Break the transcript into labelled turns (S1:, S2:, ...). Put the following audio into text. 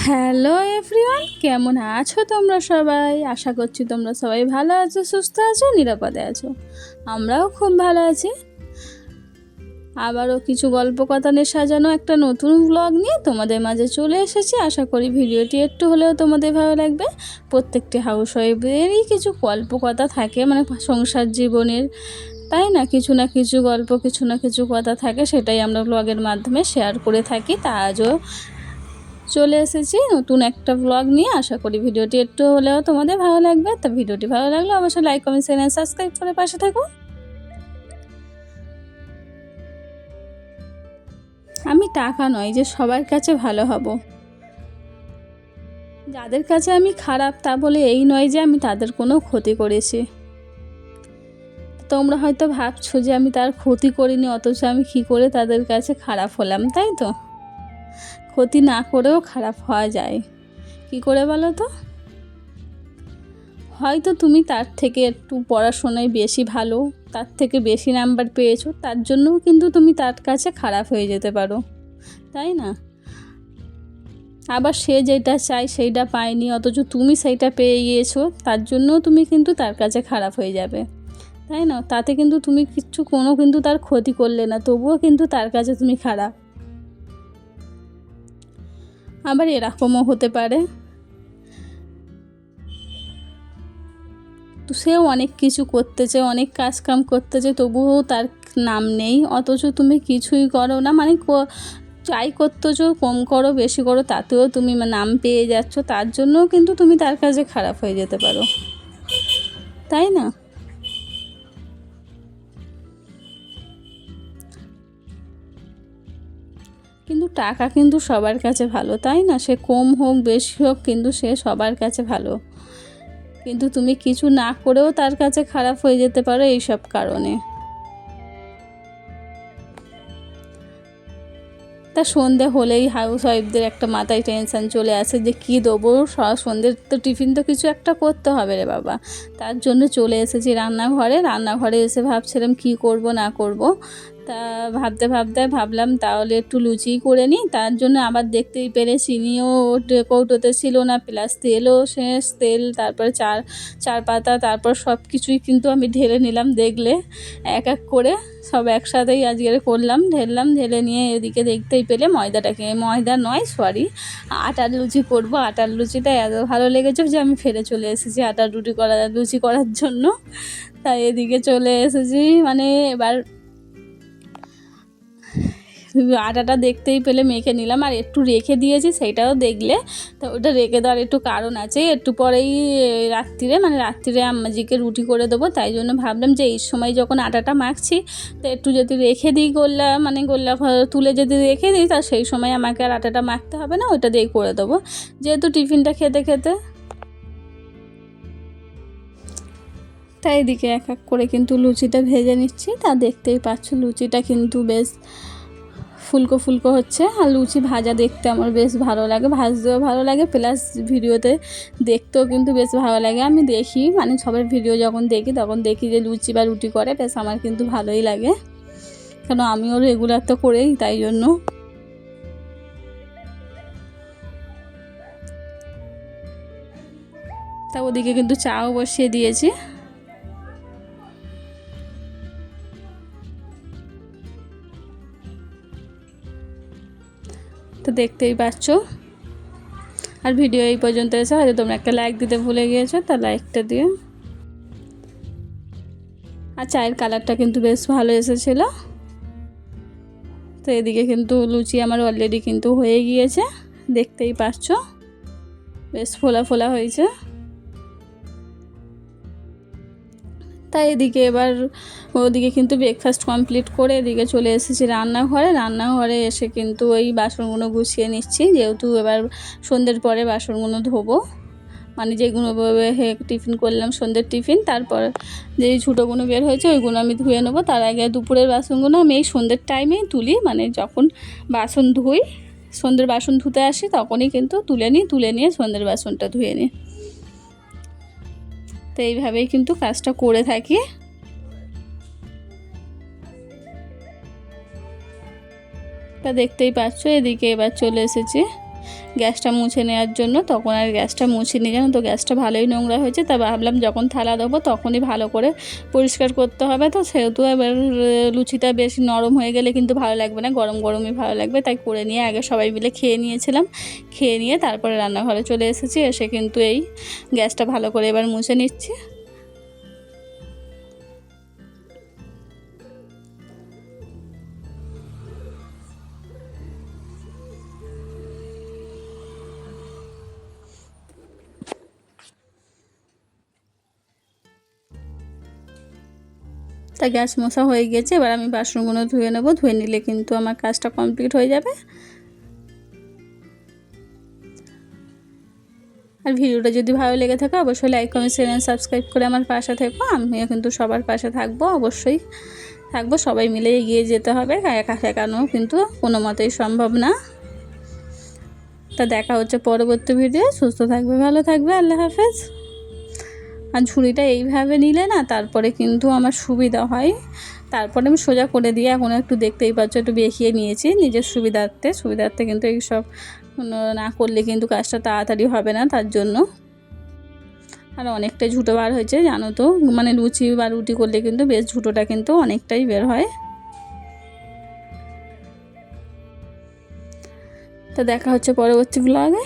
S1: Hello everyone, কেমন আছো তোমরা সবাই? আশা করছি তোমরা সবাই ভালো আছো, সুস্থ আছো, নিরাপদে আছো। আমরাও খুব ভালো আছি। আবারও কিছু গল্প কথা নিয়ে সাজানো একটা নতুন ব্লগ নিয়ে তোমাদের মাঝে চলে এসেছি। আশা করি ভিডিওটি একটু হলেও তোমাদের ভালো লাগবে। প্রত্যেকটি হাউস ওয়াইফেরই কিছু গল্প কথা থাকে, মানে সংসার জীবনের, তাই না? কিছু না কিছু গল্প, কিছু না কিছু কথা থাকে, সেটাই আমরা ব্লগের মাধ্যমে শেয়ার করে থাকি। তা আজও চলে এসেছি নতুন একটা ব্লগ নিয়ে। আশা করি ভিডিওটি একটু হলেও তোমাদের ভালো লাগবে। তা ভিডিওটি ভালো লাগলে অবশ্যই লাইক, কমেন্ট, চ্যানেল সাবস্ক্রাইব করে পাশে থাকো। আমি টাকা নয় যে সবার কাছে ভালো হব, যাদের কাছে আমি খারাপ তা বলে এই নয় যে আমি তাদের কোনো ক্ষতি করেছি। তোমরা হয়তো ভাবছো যে আমি তার ক্ষতি করিনি, অথচ আমি কী করে তাদের কাছে খারাপ হলাম, তাই তো? ক্ষতি না করেও খারাপ হওয়া যায়, কি করে বলো তো? হয়তো তুমি তার থেকে একটু পড়াশোনায় বেশি ভালো, তার থেকে বেশি নাম্বার পেয়েছো, তার জন্যও কিন্তু তুমি তার কাছে খারাপ হয়ে যেতে পারো, তাই না? আবার সে যেটা চায় সেইটা পায়নি, অথচ তুমি সেইটা পেয়ে গিয়েছো, তার জন্যও তুমি কিন্তু তার কাছে খারাপ হয়ে যাবে, তাই না? তাতে কিন্তু তুমি কিন্তু তার ক্ষতি করলে না, তবুও কিন্তু তার কাছে তুমি খারাপ। আবার এরকমও হতে পারে তো সেও অনেক কিছু করতেছে, অনেক কাজকাম করতেছে, তবুও তার নাম নেই, অথচ তুমি কিছুই করো না। মানে যাই করতেছো, কম করো বেশি করো, তাতেও তুমি নাম পেয়ে যাচ্ছ, তার জন্যও কিন্তু তুমি তার কাছে খারাপ হয়ে যেতে পারো, তাই না? কিন্তু টাকা কিন্তু সবার কাছে ভালো, তাই না? সে কম হোক বেশি হোক, কিন্তু সে সবার কাছে ভালো। কিন্তু তুমি কিছু না করেও তার কাছে খারাপ হয়ে যেতে পারো এইসব কারণে। তা সন্ধে হলেই হাউস ওয়াইফদের একটা মাথায় টেনশান চলে আসে যে কী দেবো, সন্ধ্যের তো টিফিন তো কিছু একটা করতে হবে রে বাবা। তার জন্য চলে এসেছি রান্নাঘরে এসে ভাবছিলাম কী করব না করব। তা ভাবতে ভাবতে ভাবলাম তাহলে একটু লুচিই করে নিই। তার জন্য আবার দেখতেই পেরে চিনিও কৌটোতে ছিল না, প্লাস তেলও শেষ। তেল, তারপরে চার পাতা, তারপর সব কিছুই কিন্তু আমি ঢেলে নিলাম। দেখলে এক এক করে সব একসাথেই আজকের করলাম, ঢেলে নিয়ে এদিকে দেখতেই পেলে ময়দা নয় সরি, আটার লুচি করব। আটার লুচিটা এত ভালো লেগেছে যে আমি ফেলে চলে এসেছি আটার লুচি করার জন্য। তাই এদিকে চলে এসেছি, মানে এবার আটাটা দেখতেই পেলে মেখে নিলাম, আর একটু রেখে দিয়েছি, সেইটাও দেখলে। তো ওটা রেখে দেওয়ার একটু কারণ আছে, একটু পরেই রাত্রিরে আম্মাজিকে রুটি করে দেবো। তাই জন্য ভাবলাম যে এই সময় যখন আটাটা মাখছি, তো একটু যদি রেখে দিই গোল্লা তুলে যদি রেখে দিই, তা সেই সময় আমাকে আর আটাটা মাখতে হবে না, ওইটা দিয়েই করে দেবো, যেহেতু টিফিনটা খেতে খেতে। তাই এদিকে এক এক করে কিন্তু লুচিটা ভেজে নিচ্ছি। তা দেখতেই পাচ্ছ লুচিটা কিন্তু বেশ ফুলকো ফুলকো হচ্ছে। আর লুচি ভাজা দেখতে আমার বেশ ভালো লাগে, ভাজতেও ভালো লাগে, প্লাস ভিডিওতে দেখতেও কিন্তু বেশ ভালো লাগে। আমি দেখি, মানে সবার ভিডিও যখন দেখি তখন দেখি যে লুচি বা রুটি করে, বেশ আমার কিন্তু ভালোই লাগে, কেন আমিও রেগুলার তো করেই, তাই জন্য। তা ওদিকে কিন্তু চাও বসিয়ে দিয়েছি। তো দেখতেই পাচ্ছ। আর ভিডিও এই পর্যন্ত এসে হয়তো তোমরা একটা লাইক দিতে ভুলে গিয়েছো, তা লাইকটা দিয়ে। আর চায়ের কালারটা কিন্তু বেশ ভালো এসেছিলো। তো এদিকে কিন্তু লুচি আমার অলরেডি কিন্তু হয়ে গিয়েছে, দেখতেই পাচ্ছ বেশ ফোলা ফোলা হয়েছে। তাই এদিকে এবার ওদিকে কিন্তু ব্রেকফাস্ট কমপ্লিট করে এদিকে চলে এসেছি রান্নাঘরে এসে কিন্তু ওই বাসনগুলো গুছিয়ে নিচ্ছি, যেহেতু এবার সন্ধ্যের পরে বাসনগুলো ধোবো, মানে যেগুলো টিফিন করলাম সন্ধ্যের টিফিন, তারপর যেই ছোটোগুলো বের হয়েছে ওইগুলো আমি ধুয়ে নেবো। তার আগে দুপুরের বাসনগুলো আমি এই সন্ধ্যের টাইমেই তুলি, মানে যখন বাসন ধুই, সন্ধ্যের বাসন ধুতে আসি তখনই কিন্তু তুলে নিয়ে সন্ধ্যের বাসনটা ধুয়ে নিই। তো এইভাবেই কিন্তু কাজটা করে থাকি। তা দেখতেই পাচ্ছ এদিকে এবার চলে এসেছি গ্যাসটা মুছে নেওয়ার জন্য, তখন আর গ্যাসটা মুছে নিয়ে জানো তো গ্যাসটা ভালোই নোংরা হয়েছে। তা ভাবলাম যখন থালা দেবো তখনই ভালো করে পরিষ্কার করতে হবে, তো সেহেতু এবার লুচিটা বেশি নরম হয়ে গেলে কিন্তু ভালো লাগবে না, গরম গরমই ভালো লাগবে। তাই করে নিয়ে আগে সবাই মিলে খেয়ে নিয়েছিলাম, খেয়ে নিয়ে তারপরে রান্নাঘরে চলে এসেছি। এসে কিন্তু এই গ্যাসটা ভালো করে এবার মুছে নিচ্ছি। তা গ্যাস মোছা হয়ে গেছে, এবার আমি বাসনগুলো ধুয়ে নেবো, ধুয়ে নিলে কিন্তু আমার কাজটা কমপ্লিট হয়ে যাবে। আর ভিডিওটা যদি ভালো লেগে থাকে অবশ্যই like comment share and subscribe করে আমার পাশে থেকো। আমিও কিন্তু সবার পাশে থাকবো, অবশ্যই থাকবো। সবাই মিলে এগিয়ে যেতে হবে, একা একানো কিন্তু কোনো মতেই সম্ভব না। তা দেখা হচ্ছে পরবর্তী ভিডিও। সুস্থ থাকবে, ভালো থাকবে, আল্লাহ হাফেজ। আর ঝুড়িটা এইভাবে নিলে না তারপরে কিন্তু আমার সুবিধা হয়। তারপরে আমি সোজা করে দিয়ে এখন একটু দেখতেই পাচ্ছ একটু বেঁকিয়ে নিয়েছি নিজের সুবিধার্থে কিন্তু এইসব না করলে কিন্তু কাজটা তাড়াতাড়ি হবে না, তার জন্য। আর অনেকটাই ঝুটো বার হয়েছে জানো তো, মানে লুচি বা রুটি করলে কিন্তু বেশ ঝুটোটা কিন্তু অনেকটাই বের হয়। তো দেখা হচ্ছে পরবর্তী ব্লগে।